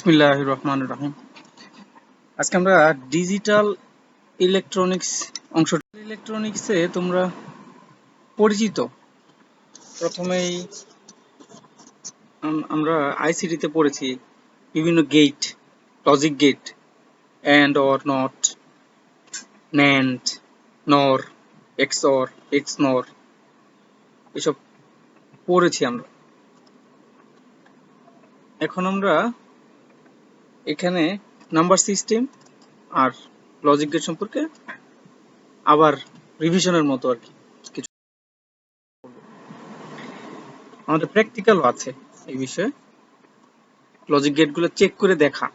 বিসমিল্লাহির রহমানির রহিম। আজকে আমরা ডিজিটাল ইলেকট্রনিক্স অংশ ইলেকট্রনিক্সে তোমরা পরিচিত। প্রথমেই আমরা আইসিটি তে পড়েছি বিভিন্ন gate, logic gate, and or not, NAND, NOR, XOR, XNOR, এসব পড়েছি আমরা। এখন আমরা এখানে নাম্বার সিস্টেম আর লজিক গেট সম্পর্কে আবার রিভিশনের মতো আর কি কিছু। আমাদের প্র্যাকটিক্যালও আছে এই বিষয়ে। লজিক গেটগুলো চেক করে দেখা,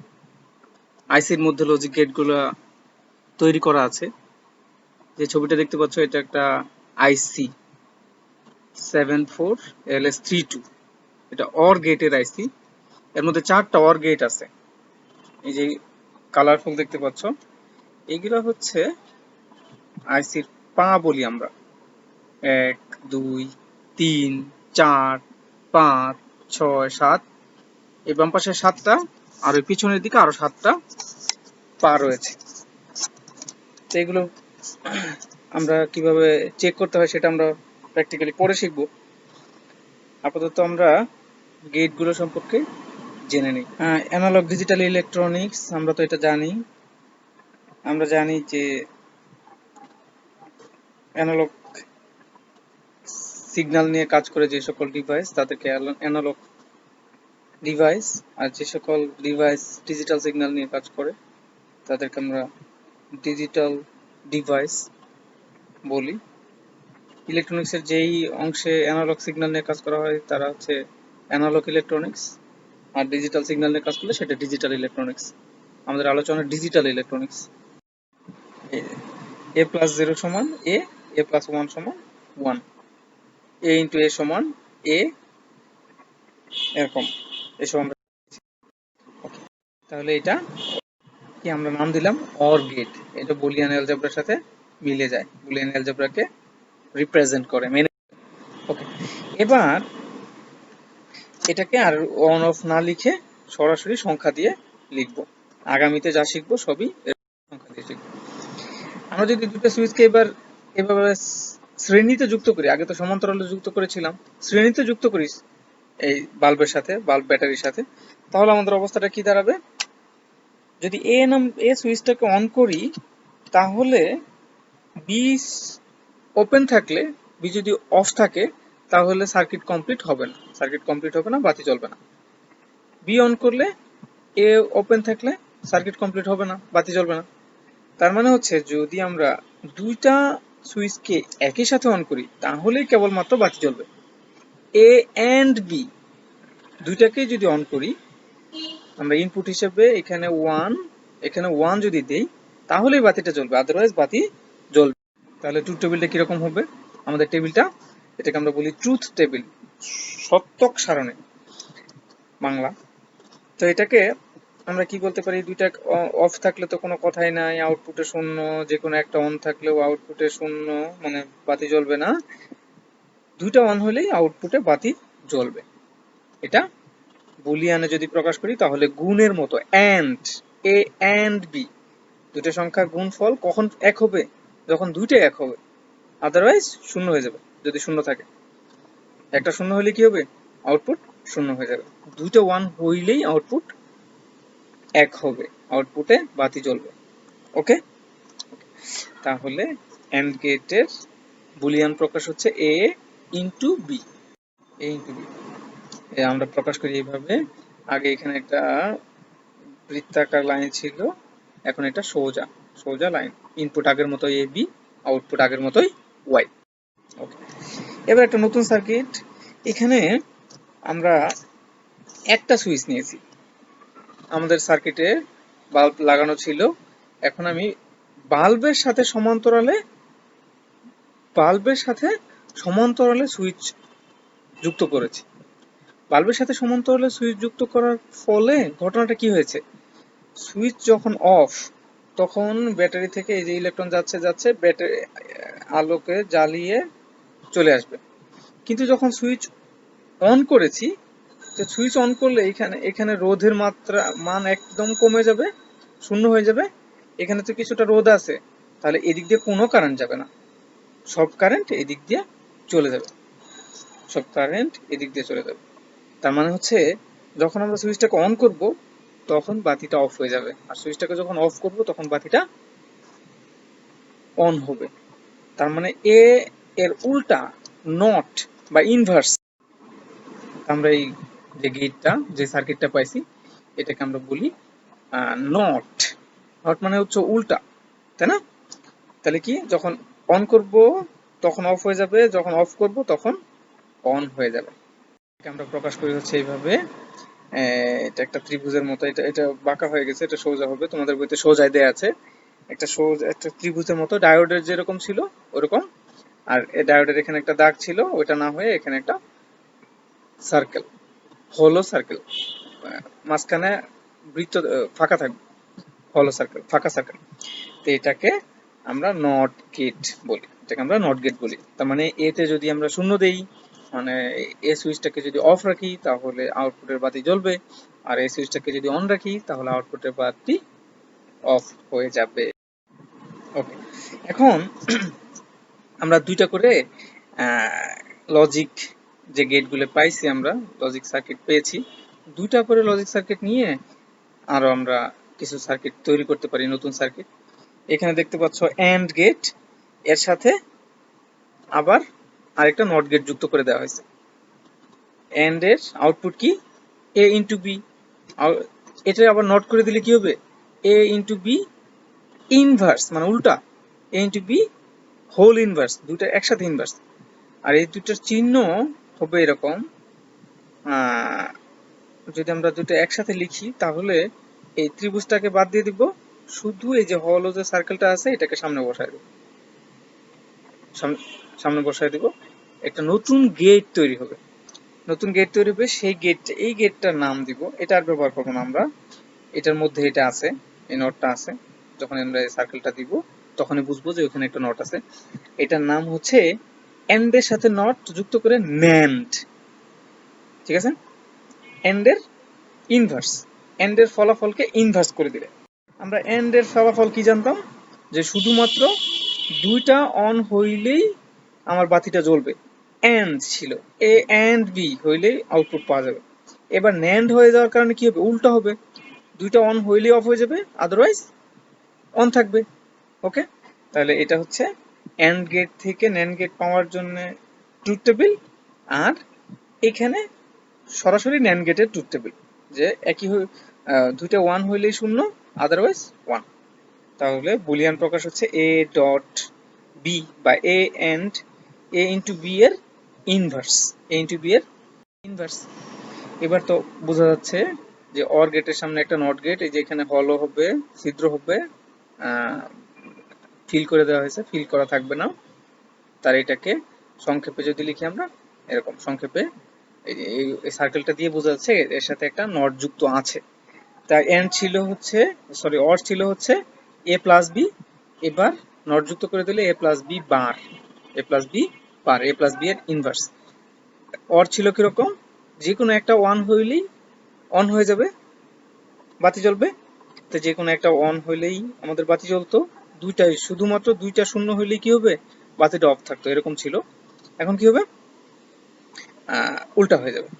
আইসির মধ্যে লজিক গেটগুলো তৈরি করা আছে। যে ছবিটা দেখতে পাচ্ছ এটা একটা আইসি 74LS32, এটা অর গেটের আইসি। এর মধ্যে 4টা অর গেট আছে, এই যে কালারফুল দেখতে পাচ্ছ। এইগুলো হচ্ছে আইসির পা বলি আমরা, 1 2 3 4 5 6 7। এই বাম পাশে 7টা, আর ওই পিছনের দিকে আরো 7টা পা রয়েছে। তো এগুলো আমরা কিভাবে চেক করতে হয় সেটা আমরা প্র্যাকটিক্যালি পরে শিখব। আপাতত আমরা গেটগুলো সম্পর্কে জেনে নিই। অ্যানালগ ডিজিটাল ইলেকট্রনিক্স, আমরা তো এটা জানি। আমরা জানি যে অ্যানালগ সিগন্যাল নিয়ে কাজ করে যে সকল ডিভাইস তাদেরকে অ্যানালগ ডিভাইস, আর যে সকল ডিভাইস ডিজিটাল সিগন্যাল নিয়ে কাজ করে তাদেরকে আমরা ডিজিটাল ডিভাইস বলি। ইলেকট্রনিক্সের যেই অংশে অ্যানালগ সিগন্যাল নিয়ে কাজ করা হয় তারা হচ্ছে অ্যানালগ ইলেকট্রনিক্স, আর ডিজিটাল সিগন্যাল নিয়ে কাজ করলে সেটা ডিজিটাল ইলেকট্রনিক্স। আমাদের আলোচনা ডিজিটাল ইলেকট্রনিক্স। a প্লাস 0 সমান a, a প্লাস 1 সমান 1, a ইন্টু a সমান a, এরকম এসব আমরা। তাহলে এটা কি আমরা নাম দিলাম অর গেট। এটা বুলিয়ান অ্যালজেব্রার সাথে মিলে যায়, বুলিয়ান অ্যালজেব্রাকে রিপ্রেজেন্ট করে মেনে। ওকে, এবার এটাকে আর অন অফ না লিখে সরাসরি সংখ্যা দিয়ে লিখব। আগামীতে যা শিখবো সবই সংখ্যা দিয়ে শিখবো। আমরা যদি দুটো সুইচকে এবার এভাবে শ্রেণীতে যুক্ত করি, আগে তো সমান্তরালে যুক্ত করেছিলাম, শ্রেণীতে যুক্ত করি এই বাল্বের সাথে, বাল্ব ব্যাটারির সাথে, তাহলে আমাদের অবস্থাটা কি দাঁড়াবে? যদি এ সুইচটাকে অন করি তাহলে বি ওপেন থাকলে, বি যদি অফ থাকে তাহলে সার্কিট কমপ্লিট হবে না, সার্কিট কমপ্লিট হবে না, বাতি জ্বলবে না। বি অন করলে এ ওপেন থাকলে সার্কিট কমপ্লিট হবে না, বাতি জ্বলবে না। তার মানে হচ্ছে যদি আমরা দুইটা সুইচকে একই সাথে অন করি তাহলেই কেবলমাত্র বাতি জ্বলবে। এ এন্ড বি দুইটাকেই যদি অন করি, আমরা ইনপুট হিসেবে এখানে 1 যদি দেই তাহলেই বাতিটা জ্বলবে, আদারওয়াইজ বাতি জ্বলবে। তাহলে ট্রুথ টেবিলটা কিরকম হবে? আমাদের টেবিলটা, এটাকে আমরা বলি ট্রুথ টেবিল, সত্যক সারণী বাংলা। তো এটাকে আমরা কি বলতে পারি? দুইটা অফ থাকলে তো কোনো কথাই নাই, আউটপুটে শূন্য। যে কোনো একটা অন থাকলেও আউটপুটে শূন্য, মানে বাতি জ্বলবে না। দুইটা অন হলেই আউটপুটে বাতি জ্বলবে। এটা বুলিয়ানে যদি প্রকাশ করি তাহলে গুণের মতো, এন্ড এ এন্ড বি দুটো সংখ্যার গুণফল কখন এক হবে? যখন দুইটা এক হবে, আদারওয়াইজ শূন্য হয়ে যাবে। যদি শূন্য থাকে, একটা শূন্য হলে কি হবে? আউটপুট শূন্য হয়ে যাবে। দুইটা 1 হইলেই আউটপুট এক হবে, আউটপুটে বাতি জ্বলবে। ওকে, তাহলে এন্ড গেটের বুলিয়ান প্রকাশ হচ্ছে এ ইন্টু বি, এ ইন্টু বি। আমরা প্রকাশ করি এইভাবে। আগে এখানে একটা বৃত্তাকার লাইন ছিল, এখন এটা সোজা সোজা লাইন। ইনপুট আগের মতোই এ বি, আউটপুট আগের মতোই ওয়াই। ওকে, এবার একটা নতুন সার্কিট। এখানে আমরা একটা সুইচ নিয়েছি, আমাদের সার্কিটে বাল্ব লাগানো ছিল। এখন আমি বাল্বের সাথে সমান্তরালে সুইচ যুক্ত করেছি। বাল্বের সাথে সমান্তরালে সুইচ যুক্ত করার ফলে ঘটনাটা কি হয়েছে? সুইচ যখন অফ, তখন ব্যাটারি থেকে এই যে ইলেকট্রন যাচ্ছে ব্যাটারি আলোকে জ্বালিয়ে চলে আসবে। কিন্তু যখন সুইচ অন করেছি যে সুইচ অন করলে এখানে এখানে রোধের মাত্রা মান একদম কমে যাবে, শূন্য হয়ে যাবে। এখানে তো কিছুটা রোধ আছে, তাহলে এদিক দিয়ে কোনো কারেন্ট যাবে না, সব কারেন্ট এদিক দিয়ে চলে যাবে, সব কারেন্ট এদিক দিয়ে চলে যাবে। তার মানে হচ্ছে যখন আমরা সুইচটাকে অন করব তখন বাতিটা অফ হয়ে যাবে, আর সুইচটাকে যখন অফ করব তখন বাতিটা অন হবে। তার মানে এ এর উল্টা, নট বা ইনভার্স। আমরা এই যে গেটটা, যে সার্কিটটা পাইছি, এটাকে আমরা বলি নট। নট মানে হচ্ছে উল্টা, তাই না? তাহলে কি, যখন অন করব তখন অফ হয়ে যাবে, যখন অফ করব তখন অন হয়ে যাবে। আমরা প্রকাশ করি হচ্ছে এইভাবে। এটা একটা ত্রিভুজের মতো, এটা এটা বাঁকা হয়ে গেছে, এটা সোজা হবে। তোমাদের বইতে সোজাই দেয়া আছে, একটা সোজা একটা ত্রিভুজের মতো, ডায়োডের যেরকম ছিল ওরকম। আর এই ডায়োডের এখানে একটা দাগ ছিল, ওইটা না হয়ে এখানে একটা সার্কেল, হলো সার্কেল, মাঝখানে বৃত্ত ফাঁকা থাকবে, হলো সার্কেল, ফাঁকা সার্কেল। তো এটাকে আমরা নট গেট বলি, এটাকে আমরা নট গেট বলি। তার মানে এতে যদি আমরা শূন্য দেই, মানে এই সুইচটাকে যদি অফ রাখি তাহলে আউটপুটের বাতি জ্বলবে, আর এই সুইচটাকে যদি অন রাখি তাহলে আউটপুটের বাতি অফ হয়ে যাবে। ওকে, এখন আমরা দুইটা করে লজিক যে গেটগুলো পাইছি, আমরা লজিক সার্কিট পেয়েছি, দুইটা করে লজিক সার্কিট নিয়ে আরো আমরা কিছু সার্কিট তৈরি করতে পারি, নতুন সার্কিট। এখানে দেখতে পাচ্ছ এন্ড গেট, এর সাথে আবার আরেকটা নট গেট যুক্ত করে দেওয়া হয়েছে। এন্ড এর আউটপুট কি, এ ইন্টু বি। এটা আবার নট করে দিলে কি হবে, এ ইন্টু বি ইনভার্স, মানে উল্টা, এ ইন্টু বি হোল ইনভার্স, দুইটা একসাথে ইনভার্স। আর এই দুইটার চিহ্ন হবে এরকম, যদি আমরা দুটো একসাথে লিখি তাহলে এই ত্রিভুজটাকে বাদ দিয়ে দিব, শুধু এই যে হলো যে সার্কেলটা আছে এটাকে সামনে বসায় দেব, সামনে বসায় দিব। একটা নতুন গেট তৈরি হবে, নতুন গেট তৈরি হবে, সেই গেটটা, এই গেটটার নাম দিব, এটা আর ব্যবহার করবো না আমরা, এটার মধ্যে এটা আছে, এই নটটা আছে। যখন আমরা এই সার্কেলটা দিব তখনই বুঝবো যে ওখানে একটা নট আছে। এটার নাম হচ্ছে এন্ড এর সাথে নট যুক্ত করে ন্যান্ড, ঠিক আছে? এন্ড এর ইনভার্স, এন্ড এর ফলাফলকে ইনভার্স করে দিলে। আমরা এন্ড এর ফলাফল কি জানতাম, যে শুধুমাত্র দুইটা অন হইলেই আমার বাতিটা জ্বলবে, এন্ড ছিল, এ এন্ড বি হইলেই আউটপুট পাওয়া যাবে। এবার ন্যান্ড হয়ে যাওয়ার কারণে কি হবে, উল্টা হবে, দুইটা অন হইলেই অফ হয়ে যাবে, আদারওয়াইজ অন থাকবে। ওকে, তাহলে এটা হচ্ছে এন্ড গেট থেকে ন্যান্ড গেট পাওয়ার জন্য ট্রুথ টেবিল, আর এখানে সরাসরি ন্যান্ড গেটের ট্রুথ টেবিল, যে একই দুইটা ওয়ান হইলেই শূন্য, আদারওয়াইজ ওয়ান। তাহলে বুলিয়ান প্রকাশ হচ্ছে এ ডট বি বা এ এন্ড এ ইন্টু বি এর ইনভার্স, এ ইন্টু বি এর ইনভার্স। এবার তো বোঝা যাচ্ছে যে অর গেটের সামনে একটা নট গেট, এই যে এখানে হলো হবে, ছিদ্র হবে, ফিল করে দেওয়া হয়েছে, ফিল করা থাকবে না। তার এটাকে সংক্ষেপে যদি লিখি আমরা এরকম, সংক্ষেপে এই সার্কেলটা দিয়ে বোঝা যাচ্ছে এর সাথে একটা নট যুক্ত আছে। তাই এন্ড ছিল হচ্ছে, সরি অর ছিল হচ্ছে এ প্লাস বি, এবার নট যুক্ত করে দিলে এ প্লাস বি বার, এ প্লাস বি বার, এ প্লাস বি এর ইনভার্স। অর ছিল কিরকম, যে কোনো একটা ওয়ান হইলেই অন হয়ে যাবে, বাতি জ্বলবে। তো যে কোনো একটা অন হইলেই আমাদের বাতি জ্বলতো, দুইটাই শুধুমাত্র দুইটা শূন্য হইলেই কি হবে, বাতিটা অফ থাকতো, এরকম ছিল। এখন কি হবে, উল্টা হয়ে যাবে,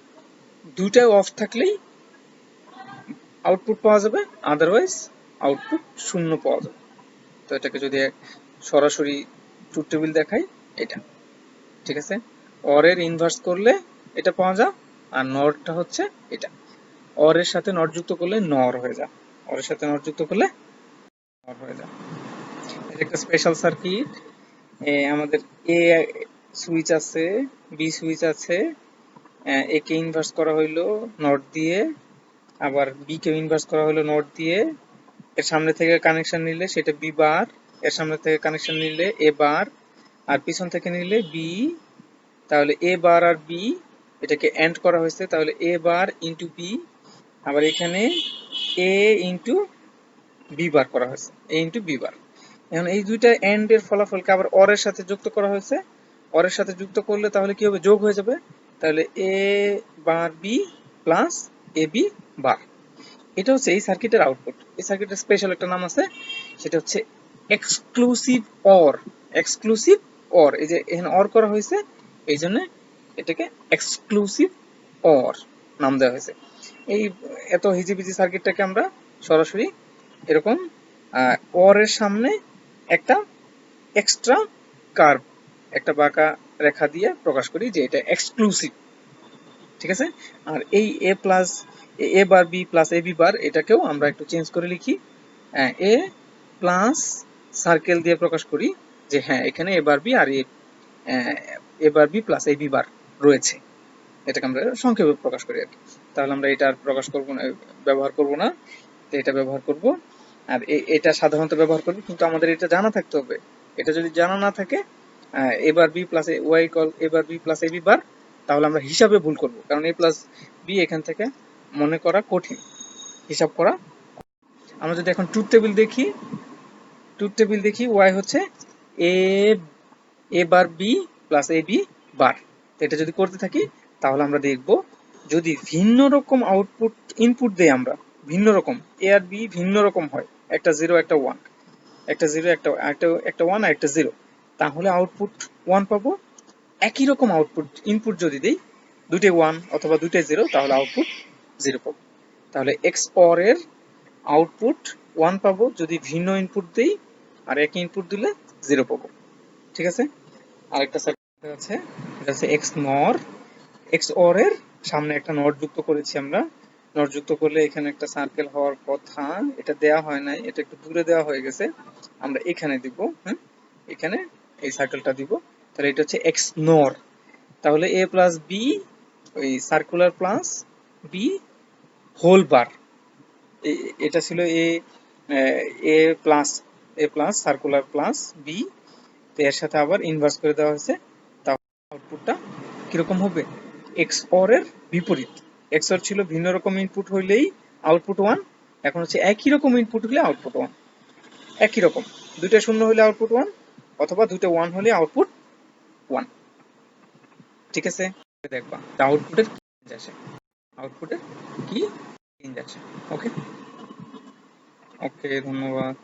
দুইটাই অফ থাকলেই আউটপুট পাওয়া যাবে, আদারওয়াইজ আউটপুট শূন্য পাওয়া যাবে। তো এটাকে যদি সরাসরি ট্রুথ টেবিল দেখাই, এটা ঠিক আছে, অর এর ইনভার্স করলে এটা পাওয়া যায়, আর নরটা হচ্ছে এটা, অর এর সাথে নট যুক্ত করলে নর হয়ে যায়, অর এর সাথে নট যুক্ত করলে নর হয়ে যায়। এটা একটা স্পেশাল সার্কিট। আমাদের এ সুইচ আছে, বি সুইচ আছে, এ কে ইনভার্স করা হইলো নট দিয়ে, আবার বি কে ইনভার্স করা হলো নট দিয়ে, এর সামনে থেকে কানেকশন নিলে সেটা বি বার, এর সামনে থেকে কানেকশন নিলে এ বার, আর পিছন থেকে নিলে বি, তাহলে এ বার আর বি এটাকে এন্ড করা হয়েছে, তাহলে এ বার ইন্টু বি, আবার এখানে এ ইন্টু বি বার করা হয়েছে, এ ইন্টু বি বার। এখন এই দুইটা এন্ড এর ফলাফলকে আবার অর এর সাথে যুক্ত করা হয়েছে, অর এর সাথে যুক্ত করলে তাহলে কি হবে, যোগ হয়ে যাবে, তাহলে এ বার বি প্লাস এবি বার। এটা হচ্ছে এই সার্কিটের আউটপুট। এই সার্কিটের স্পেশাল একটা নাম আছে, সেটা হচ্ছে এক্সক্লুসিভ অর। এক্সক্লুসিভ অর, এই যে এখানে অর করা হয়েছে, এই জন্য এটাকে এক্সক্লুসিভ অর নাম দেওয়া হয়েছে। এই এত হিজিবিজি সার্কিটটাকে আমরা সরাসরি এরকম অর এর সামনে একটা এক্সট্রা কার্ভ, একটা বাঁকা রেখা দিয়ে প্রকাশ করি যে এটা এক্সক্লুসিভ। ঠিক আছে। আর এই এ plus A bar B plus A B বার, এটাকেও আমরা একটু চেঞ্জ করে লিখি, এ প্লাস সার্কেল দিয়ে প্রকাশ করি যে হ্যাঁ এখানে এ bar B R A bar B plus A B বার রয়েছে। এটাকে আমরা সংক্ষেপে প্রকাশ করি আর কি। তাহলে আমরা এটা আর প্রকাশ করব না, ব্যবহার করব না, তো এটা ব্যবহার করব। আর এটা সাধারণত ব্যবহার করব, কিন্তু আমাদের এটা জানা থাকতে হবে। এটা যদি জানা না থাকে, A bar B plus Y equal A bar B plus A B bar, তাহলে আমরা হিসাবে ভুল করব, কারণ এ প্লাস বি এখান থেকে মনে করা কঠিন, হিসাব করা। আমরা যদি এখন ট্রুথ টেবিল দেখি, ওয়াই হচ্ছে এ এ bar B plus A B বার। এটা যদি করতে থাকি, তাহলে আমরা দেখব যদি ভিন্ন রকম আউটপুট ইনপুট দেই আমরা, ভিন্ন রকম এ আর বি ভিন্ন রকম হয়, একটা জিরো একটা ওয়ান, একটা জিরো একটা ওয়ান আর একটা জিরো, তাহলে আউটপুট ওয়ান পাবো। একই রকম আউটপুট ইনপুট যদি দেই, দুটোই ওয়ান অথবা দুটোই জিরো, তাহলে আউটপুট জিরো পাবো। তাহলে এক্স অর এর আউটপুট ওয়ান পাবো যদি ভিন্ন ইনপুট দেই, আর একই ইনপুট দিলে জিরো পাবো। ঠিক আছে। আরেকটা সার্কিট আছে, এটা হচ্ছে এক্স নর। এক্স অর এর সামনে একটা নট যুক্ত করেছি আমরা। নট যুক্ত করলে এখানে একটা সার্কেল হওয়ার কথা, এটা দেয়া হয় নাই, এটা একটু দূরে দেওয়া হয়ে গেছে, আমরা এখানে দিব। হ্যাঁ, এখানে এই সার্কেলটা দিব। তাহলে এটা হচ্ছে এক্স নর। তাহলে এ প্লাস বি, ওই circular plus B whole bar, এটা ছিল A A plus circular plus B, তো এর সাথে আবার ইনভার্স করে দেওয়া হয়েছে। তাহলে আউটপুটটা কিরকম হবে? এক্স অর এর বিপরীত। এক্স অর ছিল ভিন্ন রকম ইনপুট হইলেই আউটপুট ওয়ান, এখন হচ্ছে একই রকম ইনপুট হলে আউটপুট ওয়ান। একই রকম, দুইটা শূন্য হলে আউটপুট ওয়ান, অথবা দুইটা ওয়ান হলে আউটপুট ওয়ান। ঠিক আছে। দেখবা আউটপুটের কি চেঞ্জ আসে, আউটপুটের কি চেঞ্জ আসে। ওকে, ওকে, ধন্যবাদ।